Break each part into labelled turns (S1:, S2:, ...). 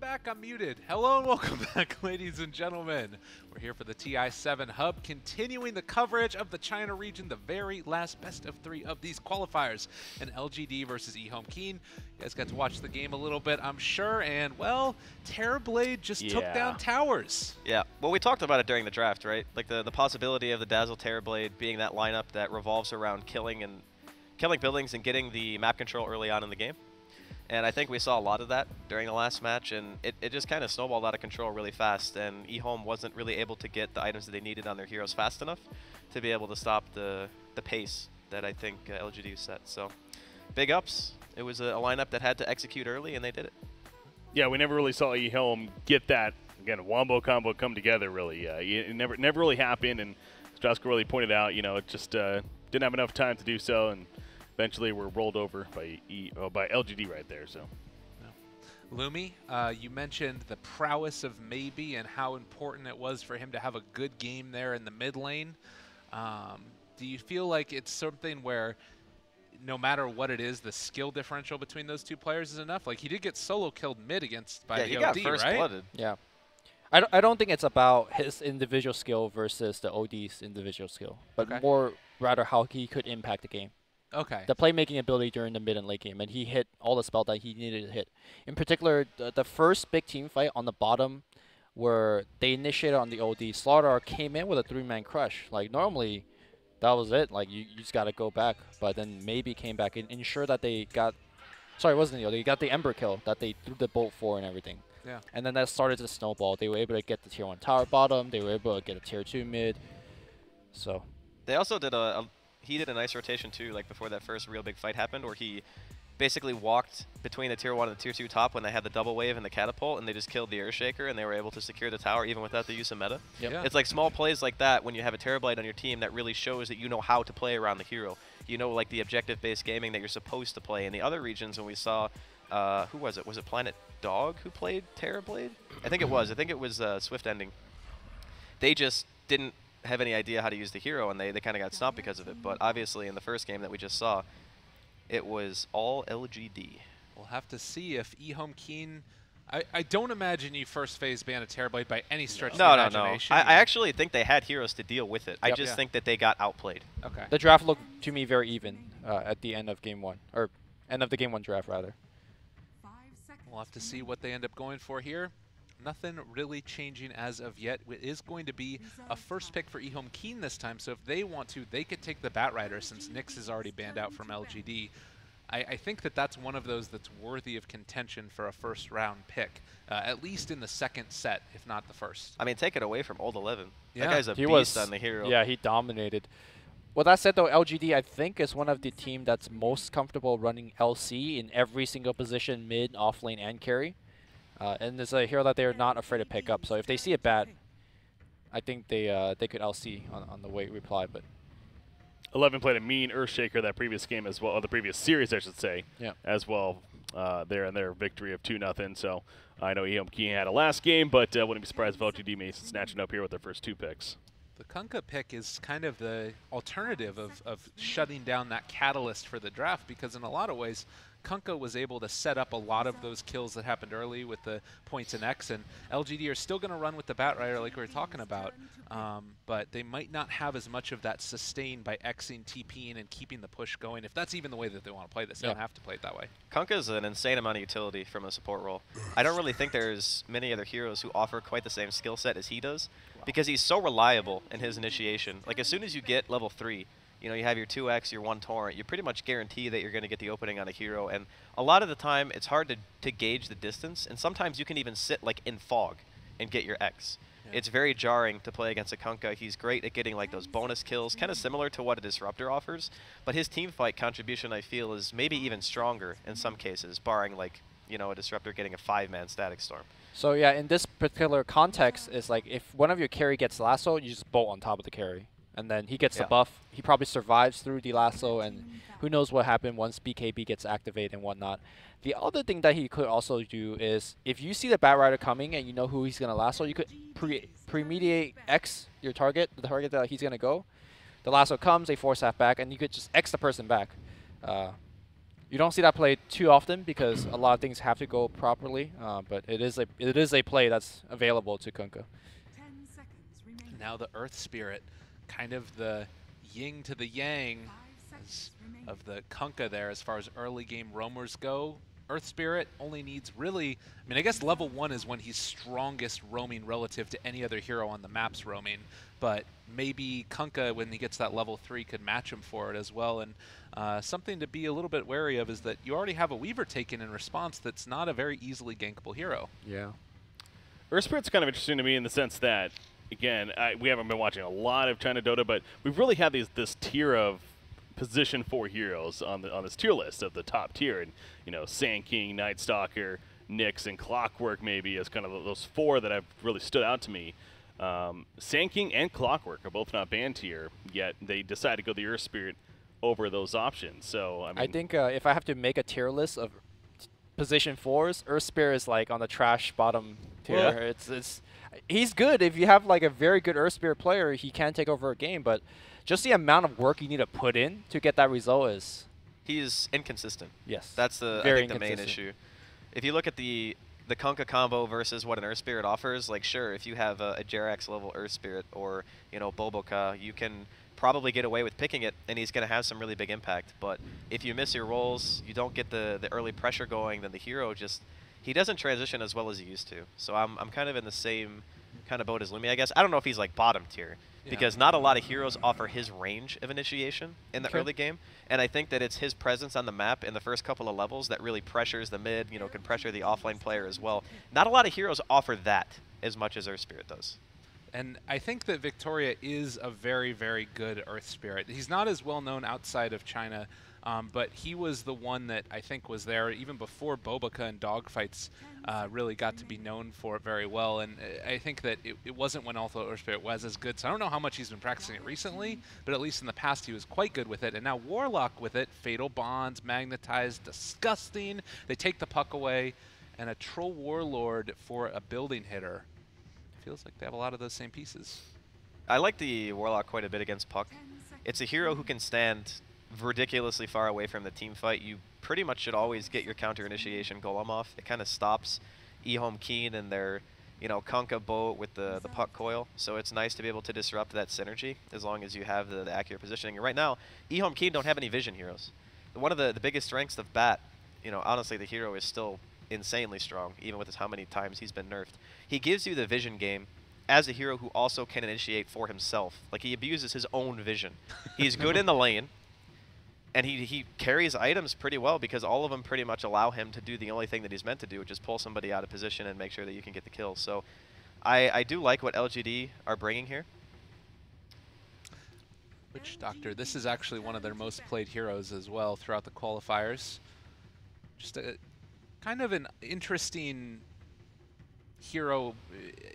S1: back. I'm muted. Hello and welcome back, ladies and gentlemen. We're here for the TI7 Hub, continuing the coverage of the China region, the very last best of 3 of these qualifiers, an LGD versus EHOME.Keen. You guys got to watch the game a little bit, I'm sure, and, well, Terrorblade just took down towers.
S2: Yeah, well, we talked about it during the draft, right? Like the possibility of the Dazzle Terrorblade being that lineup that revolves around killing buildings and getting the map control early on in the game. And I think we saw a lot of that during the last match, and it just kind of snowballed out of control really fast, and EHOME wasn't really able to get the items that they needed on their heroes fast enough to be able to stop the pace that I think LGD set. So, big ups. It was a lineup that had to execute early, and they did it. Yeah,
S3: we never really saw EHOME get that, again, a wombo combo come together, really. It never really happened, and as Josko really pointed out, you know, it just didn't have enough time to do so, and eventually we're rolled over by LGD right there. So,
S1: Lumi, you mentioned the prowess of Maybe and how important it was for him to have a good game there in the mid lane. Do you feel like it's something where no matter what it is, the skill differential between those two players is enough? Like, he did get solo killed mid against by the OD,
S2: got first
S1: right?
S2: blooded.
S4: Yeah. I don't think it's about his individual skill versus the OD's individual skill, but more rather how he could impact the game.
S1: Okay.
S4: The playmaking ability during the mid and late game, and he hit all the spells that he needed to hit. In particular, the first big team fight on the bottom where they initiated on the OD, Slaughter came in with a 3-man crush. Like, normally, that was it. Like, you just got to go back. But then Maybe came back and ensured that they got... Sorry, it wasn't the OD. They got the Ember kill that they threw the bolt for and everything.
S1: Yeah.
S4: And then that started to snowball. They were able to get the tier 1 tower bottom. They were able to get a tier 2 mid. So...
S2: They also did he did a nice rotation too, like before that first real big fight happened, where he basically walked between the tier 1 and the tier 2 top when they had the double wave and the catapult, and they just killed the Earthshaker, and they were able to secure the tower even without the use of meta.
S4: Yep.
S1: Yeah.
S2: It's like small plays like that when you have a Terrorblade on your team that really shows that you know how to play around the hero. You know, like the objective-based gaming that you're supposed to play. In the other regions, when we saw, who was it? Was it Planet Dog who played Terrorblade? I think it was. I think it was Swift Ending. They just didn't have any idea how to use the hero, and they kind of got stopped because of it. But obviously in the first game that we just saw, it was all LGD.
S1: We'll have to see if EHOME.Keen... I don't imagine you first phase ban a Terrorblade by any stretch of the imagination.
S2: I actually think they had heroes to deal with it. I just think that they got outplayed.
S1: Okay.
S4: The draft looked to me very even at the end of game 1, or end of the game 1 draft rather.
S1: We'll have to see what they end up going for here. Nothing really changing as of yet. It is going to be a first pick for EHOME.Keen this time, so if they want to, they could take the Batrider since Nyx is already banned out from LGD. I think that that's one of those that's worthy of contention for a first-round pick, at least in the second set, if not the first.
S2: I mean, take it away from Old 11.
S1: Yeah.
S2: That guy's a beast on the hero.
S4: Yeah, he dominated. Well, that said, though, LGD, I think, is one of the team that's most comfortable running LC in every single position, mid, off lane, and carry. And it's a hero that they're not afraid to pick up. So if they see it bad, I think they could LC on the way reply. But
S3: 11 played a mean Earthshaker that previous game as well, or the previous series, I should say, as well. There in their victory of 2-0. So I know EHOME.Keen had a last game, but wouldn't be surprised if LGD may snatch it up here with their first 2 picks.
S1: The Kunkka pick is kind of the alternative of shutting down that catalyst for the draft, because in a lot of ways, Kunkka was able to set up a lot of those kills that happened early with the points in X, and LGD are still going to run with the Batrider like we were talking about, but they might not have as much of that sustain by Xing, TPing, and keeping the push going, if that's even the way that they want to play this. They don't have to play it that way.
S2: Kunkka is an insane amount of utility from a support role. I don't really think there's many other heroes who offer quite the same skill set as he does, because he's so reliable in his initiation. Like, as soon as you get level 3, you know, you have your 2x, your 1 torrent, you pretty much guarantee that you're going to get the opening on a hero. And a lot of the time, it's hard to gauge the distance. And sometimes you can even sit, like, in fog and get your X. Yeah. It's very jarring to play against a Kunkka. He's great at getting, like, those bonus kills, kind of similar to what a Disruptor offers. But his team fight contribution, I feel, is maybe even stronger in some cases, barring, like, you know, a Disruptor getting a 5-man Static Storm.
S4: So, yeah, in this particular context, it's like if one of your carry gets lasso, you just bolt on top of the carry. And then he gets the buff. He probably survives through the lasso, and who knows what happened once BKB gets activated and whatnot. The other thing that he could also do is, if you see the Batrider coming and you know who he's going to lasso, you could premediate X your target, the target that he's going to go. The lasso comes, they force half back, and you could just X the person back. You don't see that play too often because a lot of things have to go properly, but it is a play that's available to Kunkka.
S1: Now the Earth Spirit, kind of the yin to the yang of the Kunkka there as far as early game roamers go. Earth Spirit only needs really, I mean, I guess level 1 is when he's strongest roaming relative to any other hero on the maps roaming, but maybe Kunkka, when he gets that level 3, could match him for it as well. And something to be a little bit wary of is that you already have a Weaver taken in response that's not a very easily gankable hero.
S4: Yeah.
S3: Earth Spirit's kind of interesting to me in the sense that, again, we haven't been watching a lot of China Dota, but we've really had this tier of position 4 heroes on this tier list of the top tier, and you know, Sand King, Night Stalker, Nyx, and Clockwork maybe as kind of those 4 that have really stood out to me. Sand King and Clockwork are both not banned tier, yet they decided to go the Earth Spirit over those options. So I think
S4: if I have to make a tier list of position 4s, Earth Spirit is like on the trash bottom tier.
S3: Yeah.
S4: He's good if you have like a very good Earth Spirit player. He can take over a game, but just the amount of work you need to put in to get that result is...
S2: He's inconsistent.
S4: Yes.
S2: That's I think the main issue. If you look at the Kunkka combo versus what an Earth Spirit offers, like sure, if you have a Jerax level Earth Spirit or, you know, Boboka, you can probably get away with picking it, and he's going to have some really big impact. But if you miss your rolls, you don't get the early pressure going, then the hero just... He doesn't transition as well as he used to. So I'm kind of in the same kind of boat as Lumi, I guess. I don't know if he's like bottom tier, because not a lot of heroes offer his range of initiation in the early game. And I think that it's his presence on the map in the first couple of levels that really pressures the mid, you know, can pressure the offlane player as well. Not a lot of heroes offer that as much as Earth Spirit does.
S1: And I think that Victoria is a very, very good Earth Spirit. He's not as well known outside of China, but he was the one that I think was there even before Boboka and Dogfights really got to be known for it very well. And I think that it wasn't when Alpha Earth Spirit was as good. So I don't know how much he's been practicing it recently, but at least in the past he was quite good with it. And now Warlock with it, Fatal Bonds, Magnetized, disgusting. They take the puck away, and a Troll Warlord for a building hitter. Feels like they have a lot of those same pieces.
S2: I like the Warlock quite a bit against Puck. It's a hero who can stand ridiculously far away from the team fight. You pretty much should always get your counter initiation golem off. It kind of stops EHOME.Keen and their, you know, Kunkka boat with the Puck coil. So it's nice to be able to disrupt that synergy as long as you have the accurate positioning. And right now, EHOME.Keen don't have any vision heroes. One of the biggest strengths of Bat, you know, honestly, the hero is still insanely strong, even with how many times he's been nerfed. He gives you the vision game as a hero who also can initiate for himself. Like, he abuses his own vision. He's good in the lane, and he carries items pretty well because all of them pretty much allow him to do the only thing that he's meant to do, which is pull somebody out of position and make sure that you can get the kill. So I do like what LGD are bringing here.
S1: Witch Doctor, this is actually one of their most played heroes as well throughout the qualifiers. Just a kind of an interesting hero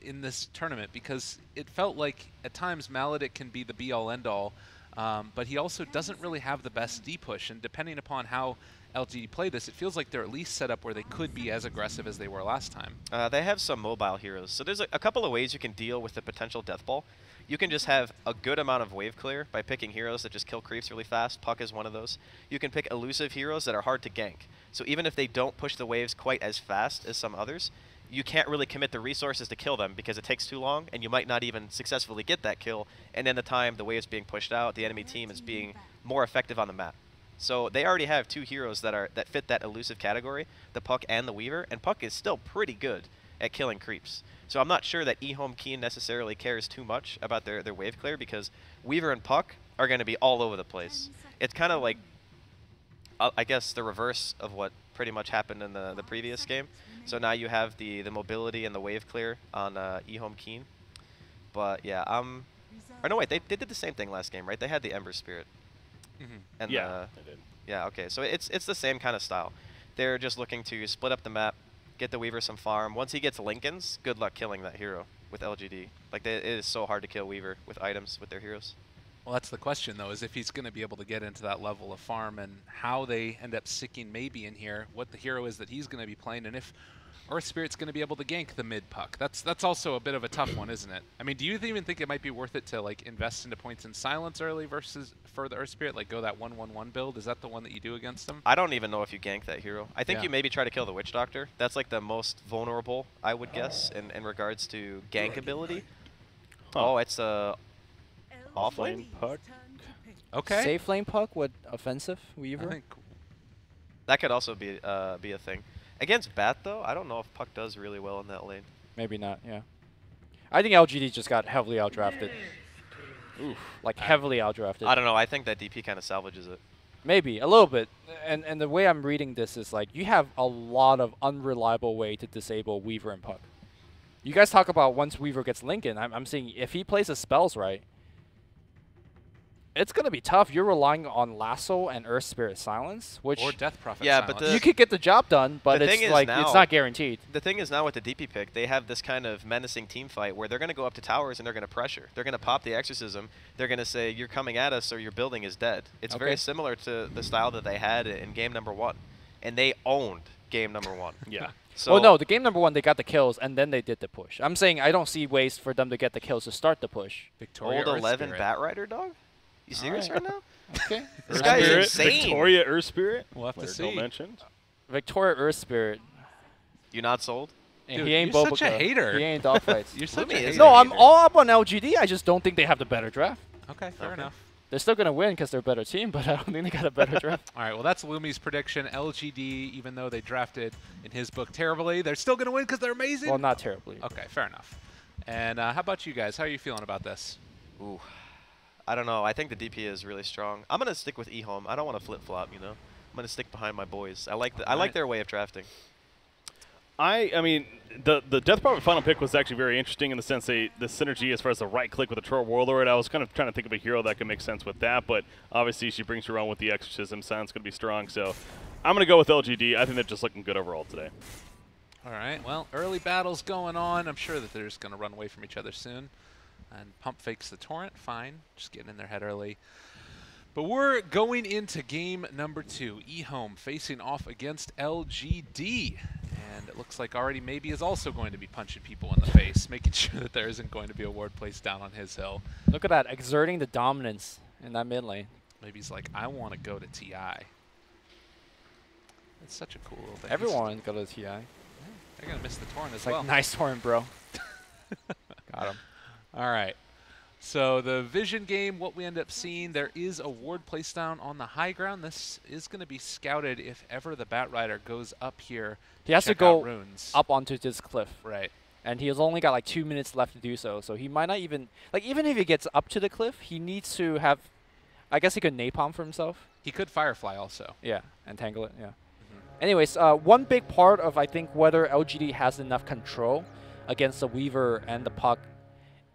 S1: in this tournament because it felt like at times Maledict can be the be-all end-all, but he also doesn't really have the best D-push, and depending upon how LGD play this, it feels like they're at least set up where they could be as aggressive as they were last time.
S2: They have some mobile heroes, so there's a couple of ways you can deal with the potential death ball. You can just have a good amount of wave clear by picking heroes that just kill creeps really fast. Puck is one of those. You can pick elusive heroes that are hard to gank. So even if they don't push the waves quite as fast as some others, you can't really commit the resources to kill them because it takes too long, and you might not even successfully get that kill. And in the time the wave's being pushed out, the enemy team is being more effective on the map. So they already have two heroes that fit that elusive category, the Puck and the Weaver, and Puck is still pretty good at killing creeps. So I'm not sure that EHOME.Keen necessarily cares too much about their wave clear because Weaver and Puck are going to be all over the place. It's kind of like, I guess, the reverse of what pretty much happened in the previous game. So now you have the mobility and the wave clear on EHOME.Keen. But yeah, or no wait, they did the same thing last game, right? They had the Ember Spirit.
S1: Mm-hmm.
S2: And
S3: yeah, they did.
S2: Yeah, okay. So it's the same kind of style. They're just looking to split up the map, get the Weaver some farm. Once he gets Lincolns, good luck killing that hero with LGD. Like, it is so hard to kill Weaver with items with their heroes.
S1: Well, that's the question, though, is if he's going to be able to get into that level of farm and how they end up sticking maybe in here, what the hero is that he's going to be playing, and if Earth Spirit's going to be able to gank the mid puck. That's also a bit of a tough one, isn't it? I mean, do you even think it might be worth it to like invest into points in silence early versus for the Earth Spirit, like go that 1-1-1 build? Is that the one that you do against them?
S2: I don't even know if you gank that hero. I think
S1: Yeah.
S2: you maybe try to kill the Witch Doctor. That's like the most vulnerable, I would guess, in regards to gank ability.
S3: Huh.
S2: Oh, it's a off lane.
S3: Lane puck.
S1: Okay.
S4: Safe lane puck with offensive Weaver.
S1: I think
S2: That could also be a thing. Against Bat, though, I don't know if Puck does really well in that lane.
S4: Maybe not, yeah. I think LGD just got heavily outdrafted.
S3: Oof.
S4: Like, heavily outdrafted.
S2: I don't know. I think that DP kind of salvages it.
S4: Maybe, a little bit. And the way I'm reading this is, like, you have a lot of unreliable way to disable Weaver and Puck. You guys talk about once Weaver gets Lincoln. I'm saying if he plays his spells right, it's going to be tough. You're relying on Lasso and Earth Spirit Silence, which
S1: or Death Prophet.
S2: Yeah,
S1: silence.
S2: but
S4: you could get the job done, but
S2: The thing
S4: it's
S2: is
S4: like
S2: now-
S4: it's not guaranteed.
S2: The thing is now with the DP pick, they have this kind of menacing team fight where they're going to go up to towers and they're going to pressure. They're going to pop the Exorcism. They're going to say, you're coming at us or your building is dead. It's
S4: Okay.
S2: very similar to the style that they had in game number 1. And they owned game number 1.
S3: Yeah.
S2: So
S4: Well, no, the game number 1, they got the kills, and then they did the push. I'm saying I don't see ways for them to get the kills to start the push.
S1: Victoria
S2: old
S1: Earth
S2: 11
S1: Spirit.
S2: Bat Rider, dog? You serious right now?
S4: Okay.
S2: This
S3: Earth
S2: guy is
S3: Spirit,
S2: insane.
S3: Victoria Earth Spirit.
S1: We'll have to
S3: Player
S1: see.
S3: Don't mentioned.
S4: Victoria Earth Spirit.
S2: You not sold?
S4: And
S1: Dude,
S4: he ain't
S1: you're
S4: Boba.
S1: such a hater.
S4: He ain't dogfights.
S1: You're such
S2: Lumi
S1: a
S2: is
S1: hater.
S4: No,
S2: a
S4: I'm
S2: hater.
S4: all up on LGD. I just don't think they have the better draft.
S1: Okay, fair
S2: Okay.
S1: enough.
S4: They're still going to win because they're a better team, but I don't think they got a better draft.
S1: All right, well, that's Lumi's prediction. LGD, even though they drafted, in his book, terribly, they're still going to win because they're amazing?
S4: Well, not terribly.
S1: Okay, fair enough. And how about you guys? How are you feeling about this?
S2: Ooh. I don't know. I think the DP is really strong. I'm going to stick with EHOME. I don't want to flip-flop, you know? I'm going to stick behind my boys. I like
S1: Alright.
S2: their way of drafting.
S3: I mean, the Death Prophet final pick was actually very interesting in the sense the synergy as far as the right click with the Troll Warlord. I was kind of trying to think of a hero that could make sense with that, but obviously she brings her own with the Exorcism. Sounds going to be strong, so I'm going to go with LGD. I think they're just looking good overall today.
S1: All right, well, early battles going on. I'm sure that they're just going to run away from each other soon. And Pump fakes the Torrent, fine. Just getting in their head early. But we're going into game number 2. EHOME facing off against LGD. And it looks like already maybe is also going to be punching people in the face, making sure that there isn't going to be a ward placed down on his hill.
S4: Look at that, exerting the dominance in that mid lane.
S1: Maybe he's like, I want to go to TI. It's such a cool little thing.
S4: Everyone go to the TI.
S1: They're going to miss the Torrent as
S4: It's like,
S1: well.
S4: nice torrent, bro. Got him.
S1: All right. So the vision game, what we end up seeing, there is a ward placed down on the high ground. This is going to be scouted if ever the Bat Rider goes up here.
S4: He has to
S1: check out
S4: go
S1: runes.
S4: up onto this cliff.
S1: Right.
S4: And he has only got like 2 minutes left to do so. So he might not even, like even if he gets up to the cliff, he needs to have, I guess he could napalm for himself.
S1: He could Firefly also.
S4: Yeah, and tangle it, yeah. Anyways, one big part of, I think, whether LGD has enough control against the Weaver and the Puck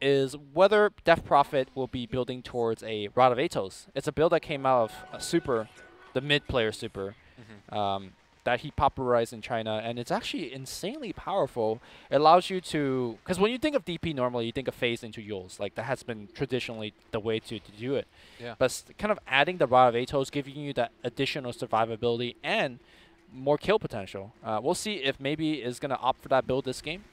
S4: is whether Death Prophet will be building towards a Rod of Atos. It's a build that came out of a Super, the mid-player Super, that he popularized in China, and it's actually insanely powerful. It allows you to, because when you think of DP normally, you think of phase into Yules. Like, that has been traditionally the way to do it.
S1: Yeah.
S4: But kind of adding the Rod of Atos, giving you that additional survivability and more kill potential. We'll see if maybe is going to opt for that build this game.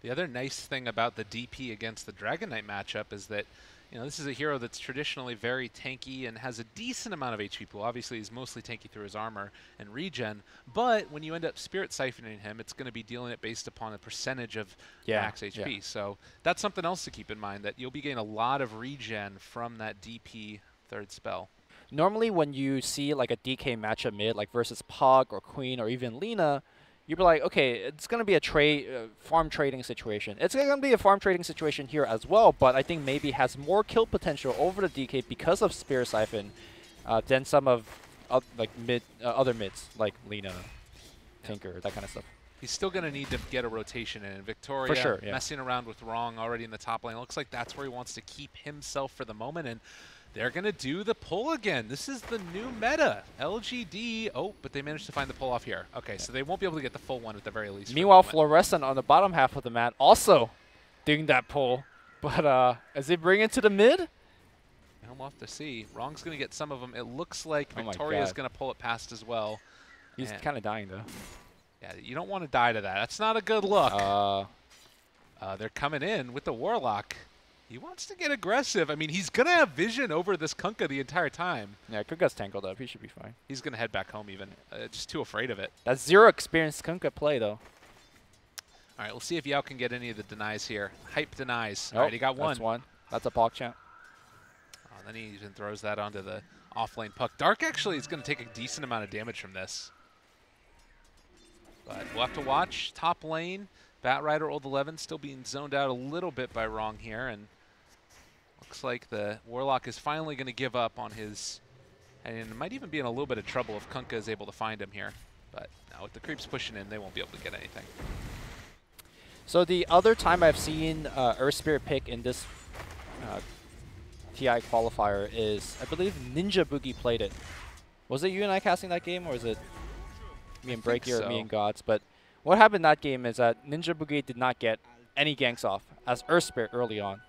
S1: The other nice thing about the DP against the Dragon Knight matchup is that, you know, this is a hero that's traditionally very tanky and has a decent amount of HP pool. Obviously, he's mostly tanky through his armor and regen, but when you end up Spirit Siphoning him, it's going to be dealing it based upon a percentage of max HP. So that's something else to keep in mind, that you'll be getting a lot of regen from that DP third spell.
S4: Normally, when you see like a DK matchup mid, like versus Pog or Queen or even Lina, you'd be like, okay, it's going to be a farm trading situation. It's going to be a farm trading situation here as well, but I think maybe has more kill potential over the DK because of Spirit Siphon than some of like other mids, like Lina, Tinker, that kind of stuff.
S1: He's still going to need to get a rotation in. Victoria
S4: For sure, yeah.
S1: messing around with Wrong already in the top lane. Looks like that's where he wants to keep himself for the moment, and they're going to do the pull again. This is the new meta. LGD. Oh, but they managed to find the pull off here. Okay, so they won't be able to get the full one at the very least.
S4: Meanwhile, Fluorescent on the bottom half of the mat also doing that pull. But as they bring it to the mid,
S1: We'll have to see. Wrong's going to get some of them. It looks like
S4: Oh my
S1: Victoria's
S4: God.
S1: going to pull it past as well.
S4: he's
S1: And
S4: kind of dying though.
S1: Yeah, you don't want to die to that. That's not a good look. They're coming in with the Warlock. He wants to get aggressive. I mean, he's going to have vision over this Kunkka the entire time.
S4: Yeah, Kunkka's tangled up. He should be fine.
S1: He's going to head back home even. Just too afraid of it.
S4: That's zero experience Kunkka play, though.
S1: All right, we'll see if Yao can get any of the denies here. Hype denies.
S4: Oh,
S1: All right, he got one.
S4: That's one. That's a PogChamp.
S1: Then he even throws that onto the off-lane puck. Dark actually is going to take a decent amount of damage from this. But we'll have to watch. Top lane, Batrider Old 11 still being zoned out a little bit by Wrong here. And looks like the Warlock is finally going to give up on his... And might even be in a little bit of trouble if Kunkka is able to find him here. But now with the creeps pushing in, they won't be able to get anything.
S4: So the other time I've seen Earth Spirit pick in this TI qualifier is, I believe Ninja Boogie played it. Was it you and I casting that game, or is it me and Breaky or me and Gods? But what happened in that game is that Ninja Boogie did not get any ganks off as Earth Spirit early on.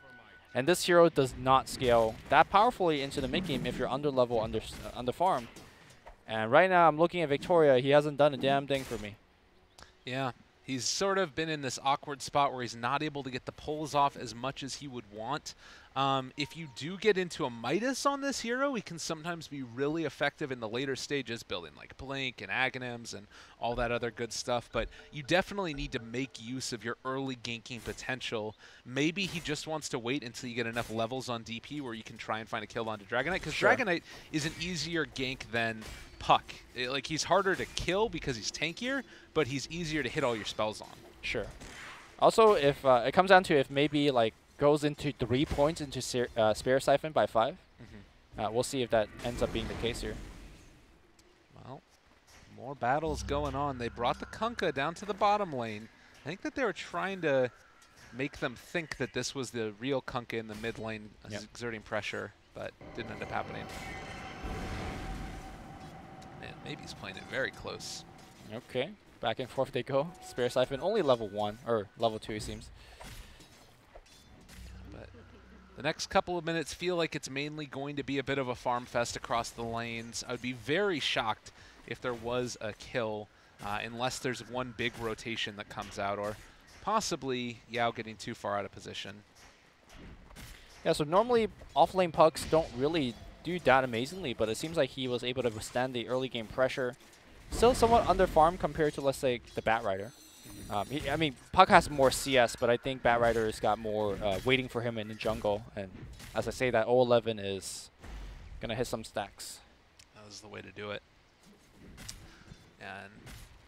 S4: And this hero does not scale that powerfully into the mid game if you're under level, under farm. And right now I'm looking at Victoria. He hasn't done a damn thing for me.
S1: Yeah. He's sort of been in this awkward spot where he's not able to get the pulls off as much as he would want. If you do get into a Midas on this hero, he can sometimes be really effective in the later stages, building like Blink and Aghanims and all that other good stuff. But you definitely need to make use of your early ganking potential. Maybe he just wants to wait until you get enough levels on DP where you can try and find a kill onto Dragonite, because Dragonite is an easier gank than Puck. Like, he's harder to kill because he's tankier, but he's easier to hit all your spells on.
S4: Sure. Also, if it comes down to if maybe like goes into 3 points into Spirit Siphon by 5, we'll see if that ends up being the case here.
S1: Well, more battles going on. They brought the Kunkka down to the bottom lane. I think that they were trying to make them think that this was the real Kunkka in the mid lane exerting pressure, but didn't end up happening. Man, maybe he's playing it very close.
S4: Okay, back and forth they go. Spirit Siphon only level 1, or level 2 it seems.
S1: But the next couple of minutes feel like it's mainly going to be a bit of a farm fest across the lanes. I would be very shocked if there was a kill, unless there's one big rotation that comes out, or possibly Yao getting too far out of position.
S4: Yeah, so normally off-lane pucks don't really do that amazingly, but it seems like he was able to withstand the early game pressure. Still somewhat under farm compared to, let's say, the Batrider. I mean, Puck has more CS, but I think Batrider's got more waiting for him in the jungle. And as I say, that 011 is going to hit some stacks.
S1: That was the way to do it. And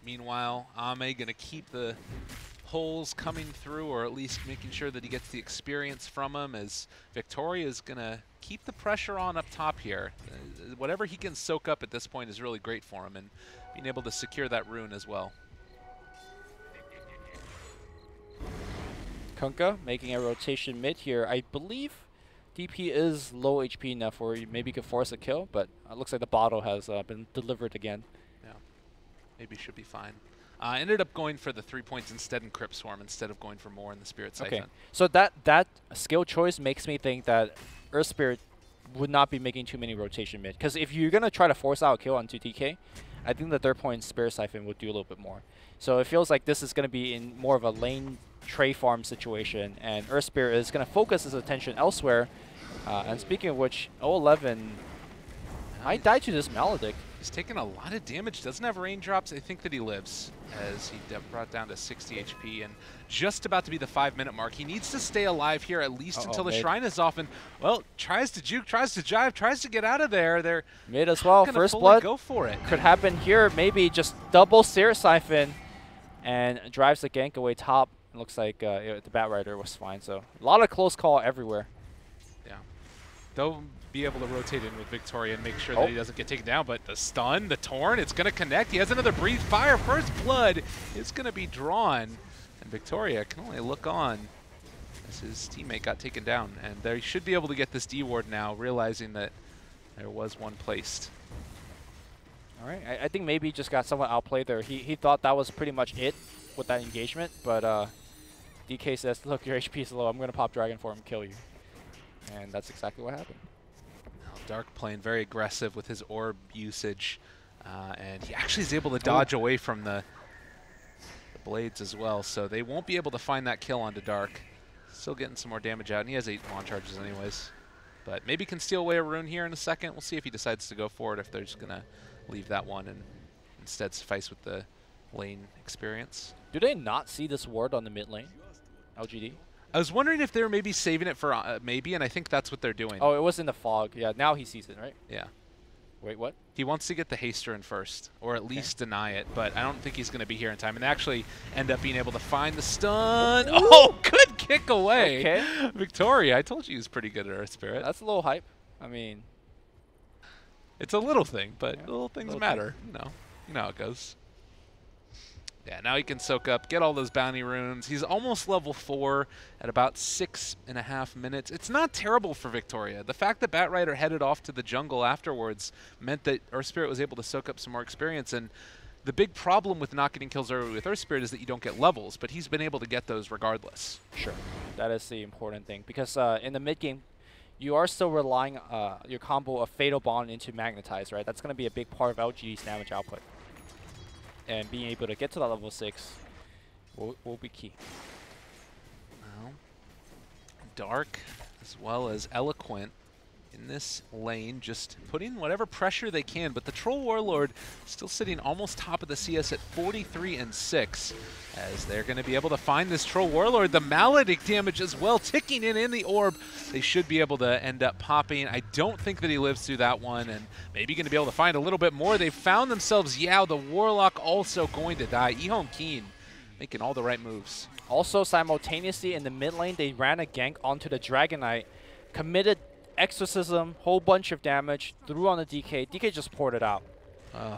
S1: meanwhile, Ame going to keep the pulls coming through, or at least making sure that he gets the experience from him, as Victoria is going to keep the pressure on up top here. Whatever he can soak up at this point is really great for him, and being able to secure that rune as well.
S4: Kunkka making a rotation mid here. I believe DP is low HP enough where maybe could force a kill, but it looks like the bottle has been delivered again.
S1: Yeah, maybe should be fine. Ended up going for the 3 points instead in Crypt Swarm instead of going for more in the Spirit Siphon.
S4: Okay, so that skill choice makes me think that Earth Spirit would not be making too many rotation mid. Because if you're going to try to force out a kill onto TK, I think the 3rd point Spirit Siphon would do a little bit more. So it feels like this is going to be in more of a lane tray farm situation, and Earth Spirit is going to focus his attention elsewhere. And speaking of which, 011 might die to this Maledict.
S1: He's taking a lot of damage, doesn't have raindrops. I think that he lives, as he brought down to 60 HP and just about to be the 5-minute mark. He needs to stay alive here at least until the shrine is off, and, well, tries to juke, tries to jive, tries to get out of there. They're
S4: mid as well. First blood
S1: go for it.
S4: Could happen here. Maybe just double Spirit Siphon and drives the gank away top. It looks like the Batrider was fine, so a lot of close call everywhere.
S1: Yeah. They'll be able to rotate in with Victoria and make sure that he doesn't get taken down, but the stun, the torn, it's going to connect. He has another breathe fire. First blood is going to be drawn, and Victoria can only look on as his teammate got taken down. And they should be able to get this D ward now, realizing that there was one placed.
S4: All right, I think maybe he just got somewhat outplayed there. He thought that was pretty much it with that engagement, but DK says, look, your HP is low. I'm going to pop Dragon for him, kill you. And that's exactly what happened.
S1: Dark playing very aggressive with his orb usage, and he actually is able to dodge away from the blades as well, so they won't be able to find that kill onto Dark. Still getting some more damage out, and he has 8 launch charges anyways. But maybe can steal away a rune here in a second. We'll see if he decides to go for it, if they're just going to leave that one and instead suffice with the lane experience.
S4: Do they not see this ward on the mid lane, LGD?
S1: I was wondering if they were maybe saving it for maybe, and I think that's what they're doing.
S4: Oh, it was in the fog. Yeah, now he sees it, right?
S1: Yeah.
S4: Wait, what?
S1: He wants to get the haster in first, or at least deny it, but I don't think he's going to be here in time. And they actually end up being able to find the stun.
S4: Ooh.
S1: Oh, good kick away.
S4: Okay.
S1: Victoria, I told you he was pretty good at Earth Spirit.
S4: That's a little hype. I mean,
S1: it's a little thing, but
S4: yeah,
S1: little things
S4: little
S1: matter. You know how it goes. Yeah, now he can soak up, get all those bounty runes. He's almost level 4 at about 6.5 minutes. It's not terrible for Victoria. The fact that Batrider headed off to the jungle afterwards meant that Earth Spirit was able to soak up some more experience. And the big problem with not getting kills early with Earth Spirit is that you don't get levels, but he's been able to get those regardless.
S4: sure. That is the important thing. Because in the mid game, you are still relying your combo of Fatal Bond into Magnetize, right? That's going to be a big part of LGD's damage output. And being able to get to that level 6 will be key.
S1: Well, Dark as well as Eloquent in this lane, just putting whatever pressure they can, but the Troll Warlord still sitting almost top of the CS at 43-6, as they're going to be able to find this Troll Warlord. The Maledict damage as well, ticking in the orb. They should be able to end up popping. I don't think that he lives through that one, and maybe going to be able to find a little bit more. They've found themselves Yao, the Warlock, also going to die. EHOME.Keen making all the right moves.
S4: Also, simultaneously in the mid lane, they ran a gank onto the Dragon Knight, committed Exorcism, whole bunch of damage, threw on the DK. DK just poured it out.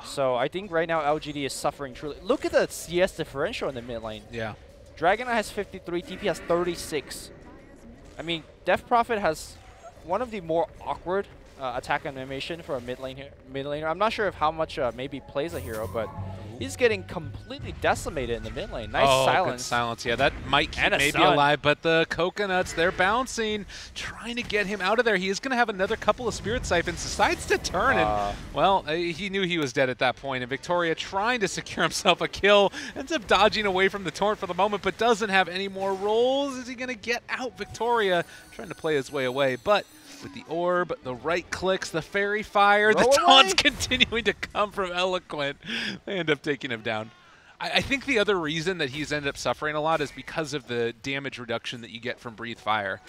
S4: So I think right now LGD is suffering truly. Look at the CS differential in the mid lane.
S1: Yeah.
S4: Dragon Knight has 53, DP has 36. I mean, Death Prophet has one of the more awkward attack animation for a mid laner. I'm not sure if how much maybe plays a hero, but he's getting completely decimated in the mid lane. Nice silence.
S1: Good silence. Yeah, that might keep maybe
S4: stun.
S1: alive, but the coconuts, they're bouncing, trying to get him out of there. He is going to have another couple of Spirit Siphons, decides to turn, and, well, he knew he was dead at that point, and Victoria trying to secure himself a kill, ends up dodging away from the Torrent for the moment, but doesn't have any more rolls. Is he going to get out? Victoria trying to play his way away, but with the orb, the right clicks, the fairy fire, the taunts continuing to come from Eloquent. They end up taking him down. I think the other reason that he's ended up suffering a lot is because of the damage reduction that you get from Breathe Fire.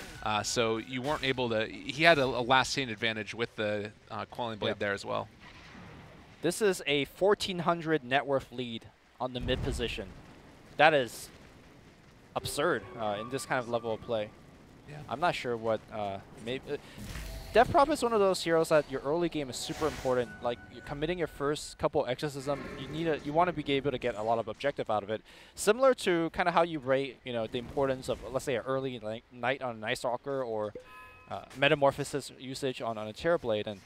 S1: So you weren't able to, he had a last stand advantage with the Quelling Blade there as well.
S4: This is a 1,400 net worth lead on the mid position. That is absurd in this kind of level of play.
S1: Yeah.
S4: I'm not sure what maybe Death Prophet is one of those heroes that your early game is super important. Like you're committing your first couple exorcism, you want to be able to get a lot of objective out of it. Similar to kind of how you rate, the importance of, let's say, an early Knight on a Night Stalker or Metamorphosis usage on a Terrorblade. And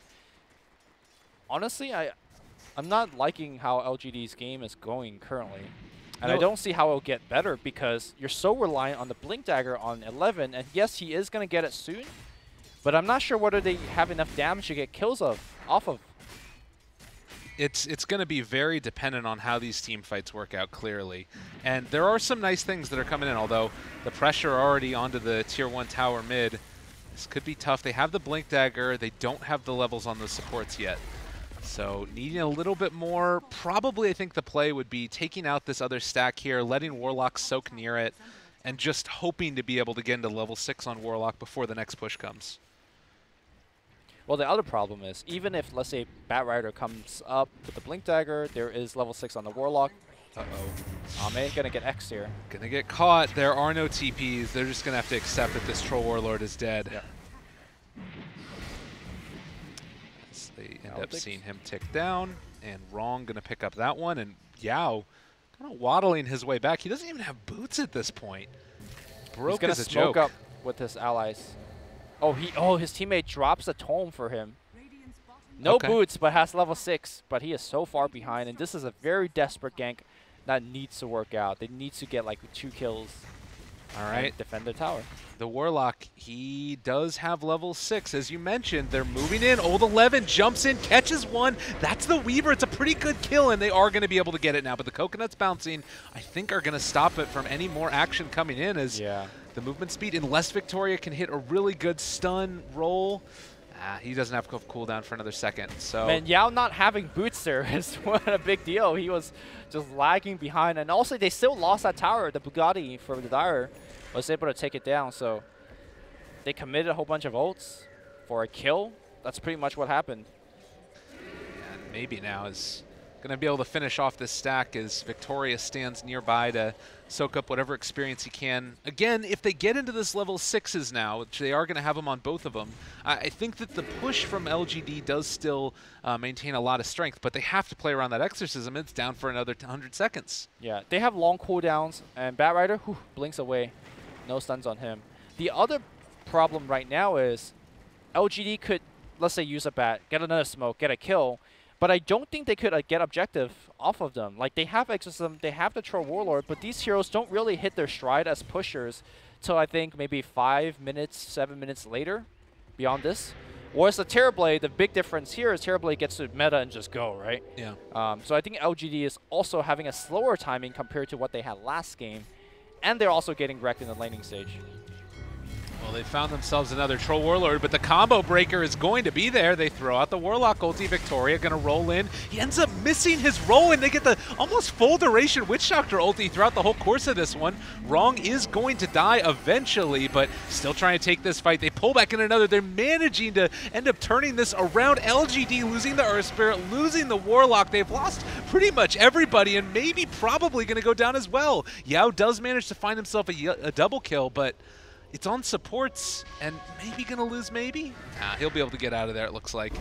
S4: honestly, I'm not liking how LGD's game is going currently. And I don't see how it'll get better because you're so reliant on the Blink Dagger on 11. And yes, he is going to get it soon. But I'm not sure whether they have enough damage to get kills off of.
S1: It's going to be very dependent on how these team fights work out, clearly. And there are some nice things that are coming in, although the pressure already onto the Tier 1 tower mid. This could be tough. They have the Blink Dagger. They don't have the levels on the supports yet. So needing a little bit more, probably I think the play would be taking out this other stack here, letting Warlock soak near it, and just hoping to be able to get into level 6 on Warlock before the next push comes.
S4: Well, the other problem is, even if, let's say, Batrider comes up with the Blink Dagger, there is level 6 on the Warlock. Uh-oh. Man, gonna get X here.
S1: Gonna get caught. There are no TPs. They're just gonna have to accept that this Troll Warlord is dead.
S4: Yeah.
S1: They end up seeing him tick down, and Wrong going to pick up that one, and Yao kind of waddling his way back. He doesn't even have boots at this point. Broke as a joke.
S4: He's going to smoke up with his allies. Oh, his teammate drops a tome for him. No boots, but has level 6, but he is so far behind, and this is a very desperate gank that needs to work out. They need to get like 2 kills.
S1: All right.
S4: and defend the tower.
S1: The Warlock, he does have level 6. As you mentioned, they're moving in. Old 11 jumps in, catches one. That's the Weaver. It's a pretty good kill, and they are going to be able to get it now. But the Coconuts bouncing, I think, are going to stop it from any more action coming in as the movement speed, unless Victoria can hit a really good stun roll. He doesn't have cooldown for another second. So
S4: Man, Yao not having boots there is what a big deal. He was just lagging behind. And also, they still lost that tower. The Bugatti for the Dire was able to take it down. So they committed a whole bunch of ults for a kill. That's pretty much what happened.
S1: And maybe now is going to be able to finish off this stack as Victoria stands nearby to soak up whatever experience he can. Again, if they get into this level 6s now, which they are going to have them on both of them, I think that the push from LGD does still maintain a lot of strength, but they have to play around that exorcism. It's down for another 100 seconds.
S4: Yeah, they have long cooldowns, and Batrider blinks away. No stuns on him. The other problem right now is LGD could, let's say, use a bat, get another smoke, get a kill, but I don't think they could get objective off of them. Like, they have Exorcism, they have the Troll Warlord, but these heroes don't really hit their stride as pushers till I think maybe 5 minutes, 7 minutes later beyond this. Whereas the Terrorblade, the big difference here is Terrorblade gets to meta and just go, right?
S1: Yeah.
S4: So I think LGD is also having a slower timing compared to what they had last game, and they're also getting wrecked in the laning stage.
S1: Well, they found themselves another Troll Warlord, but the combo breaker is going to be there. They throw out the Warlock ulti. Victoria going to roll in. He ends up missing his roll, and they get the almost full duration Witch Doctor ulti throughout the whole course of this one. Wrong is going to die eventually, but still trying to take this fight. They pull back in another. They're managing to end up turning this around. LGD losing the Earth Spirit, losing the Warlock. They've lost pretty much everybody, and maybe probably going to go down as well. Yao does manage to find himself a double kill, but it's on supports, and maybe going to lose, maybe? He'll be able to get out of there, it looks like.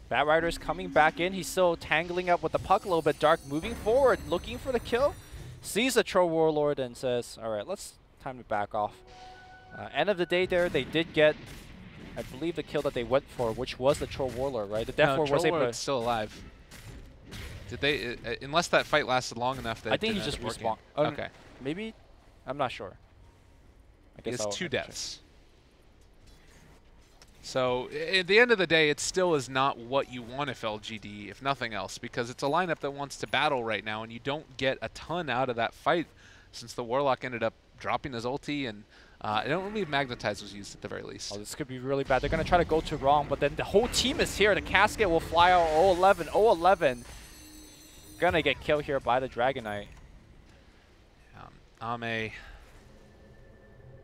S4: Batrider's coming back in. He's still tangling up with the puck a little bit. Dark moving forward, looking for the kill. Sees the Troll Warlord and says, all right, time to back off. End of the day there, they did get, I believe, the kill that they went for, which was the Troll Warlord, right? The Death Ward was able to...
S1: still alive. Did they, unless that fight lasted long enough that
S4: I think he just respawned.
S1: Okay.
S4: Maybe? I'm not sure.
S1: He has 2 deaths. So at the end of the day, it still is not what you want if LGD, if nothing else, because it's a lineup that wants to battle right now, and you don't get a ton out of that fight since the Warlock ended up dropping his ulti, and I don't believe Magnetize was used at the very least.
S4: Oh, this could be really bad. They're going to try to go to wrong, but then the whole team is here. The Casket will fly out 0-11. 0-11. Going to get killed here by the Dragonite.
S1: Ame...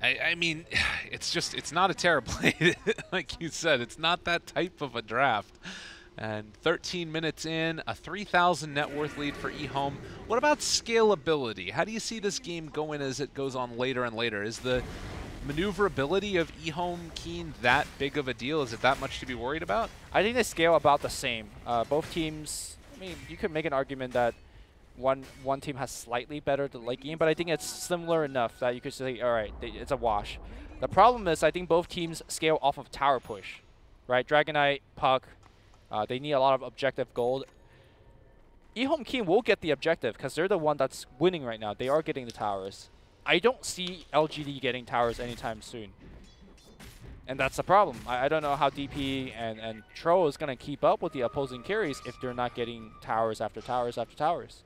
S1: I mean, it's not a Terrorblade, like you said. It's not that type of a draft. And 13 minutes in, a 3,000 net worth lead for EHOME. What about scalability? How do you see this game going as it goes on later and later? Is the maneuverability of EHOME.Keen that big of a deal? Is it that much to be worried about?
S4: I think they scale about the same. Both teams, I mean, you could make an argument that one team has slightly better the late game, but I think it's similar enough that you could say, all right, it's a wash. The problem is I think both teams scale off of tower push, right? Dragonite, Puck, they need a lot of objective gold. EHOME.Keen will get the objective because they're the one that's winning right now. They are getting the towers. I don't see LGD getting towers anytime soon. And that's the problem. I don't know how DP and Tro is going to keep up with the opposing carries if they're not getting towers after towers after towers.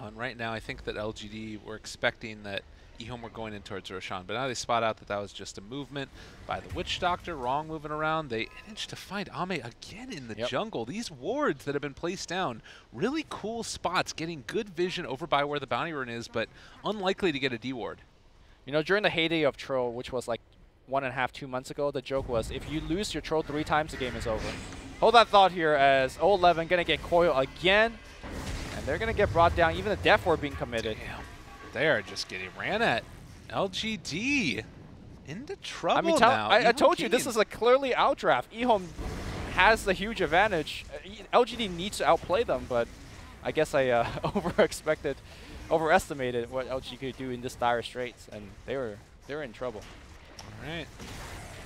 S1: And right now, I think that LGD were expecting that EHOME were going in towards Roshan, but now they spot out that that was just a movement by the Witch Doctor. Wrong moving around. They managed to find Ame again in the jungle. These wards that have been placed down, really cool spots, getting good vision over by where the bounty rune is, but unlikely to get a D ward.
S4: You know, during the heyday of Tro, which was like 1.5, 2 months ago, the joke was if you lose your Troll 3 times, the game is over. Hold that thought here as 0-11 going to get coil again. And they're going to get brought down, even the Death Ward being committed.
S1: Damn. They are just getting ran at. LGD into trouble now.
S4: I told you, this is a clearly outdraft. EHOME has the huge advantage. LGD needs to outplay them, but I guess I overestimated what LGD could do in this dire straits, and they were in trouble.
S1: All right.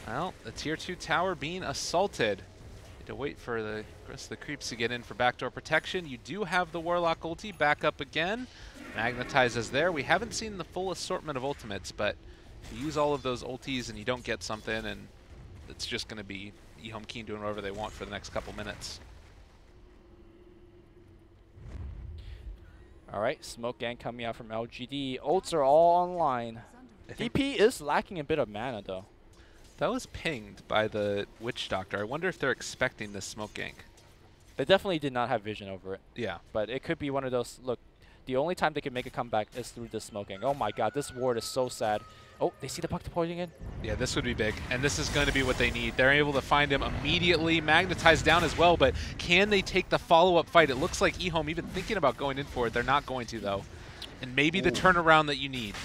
S1: Well, the tier 2 tower being assaulted. To wait for the rest of the creeps to get in for backdoor protection. You do have the Warlock ulti back up again. Magnetize is there. We haven't seen the full assortment of ultimates, but if you use all of those ultis and you don't get something, and it's just going to be EHOME.Keen doing whatever they want for the next couple minutes.
S4: All right, Smoke Gang coming out from LGD. Ults are all online. DP is lacking a bit of mana, though.
S1: That was pinged by the Witch Doctor. I wonder if they're expecting this Smoke Gank.
S4: They definitely did not have vision over it.
S1: Yeah.
S4: But it could be one of those, look, the only time they can make a comeback is through the Smoke Gang. Oh my god, this ward is so sad. Oh, they see the puck deploying in?
S1: Yeah, this would be big, and this is going to be what they need. They're able to find him immediately, magnetize down as well, but can they take the follow-up fight? It looks like EHOME even thinking about going in for it. They're not going to, though. And maybe the turnaround that you need.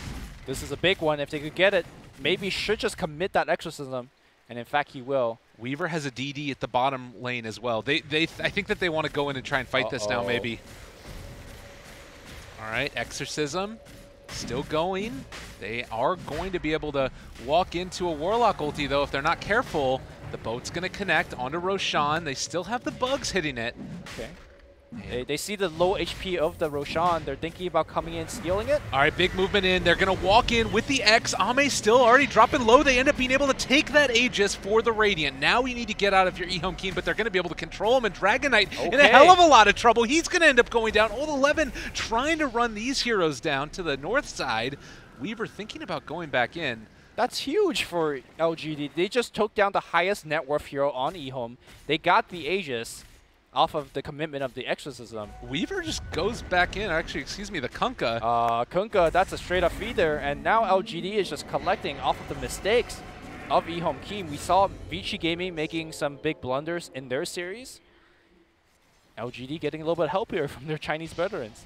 S4: This is a big one. If they could get it, maybe should just commit that exorcism, and in fact he will.
S1: Weaver has a DD at the bottom lane as well. I think that they want to go in and try and fight this now, maybe. All right, Exorcism still going. They are going to be able to walk into a Warlock ulti, though, if they're not careful. The boat's going to connect onto Roshan. They still have the bugs hitting it.
S4: Okay. They see the low HP of the Roshan. They're thinking about coming in, stealing it.
S1: All right, big movement in. They're going to walk in with the X. Ame still already dropping low. They end up being able to take that Aegis for the Radiant. Now we need to get out of your EHOME.Keen, but they're going to be able to control him. And Dragon Knight in a hell of a lot of trouble. He's going to end up going down. Old 11 trying to run these heroes down to the north side. Weaver thinking about going back in.
S4: That's huge for LGD. They just took down the highest net worth hero on EHOME. They got the Aegis off of the commitment of the Exorcism.
S1: Weaver just goes back in. Actually, excuse me, the Kunkka.
S4: Kunkka, that's a straight up feeder. And now LGD is just collecting off of the mistakes of EHOME.Keen. We saw Vici Gaming making some big blunders in their series. LGD getting a little bit of help here from their Chinese veterans.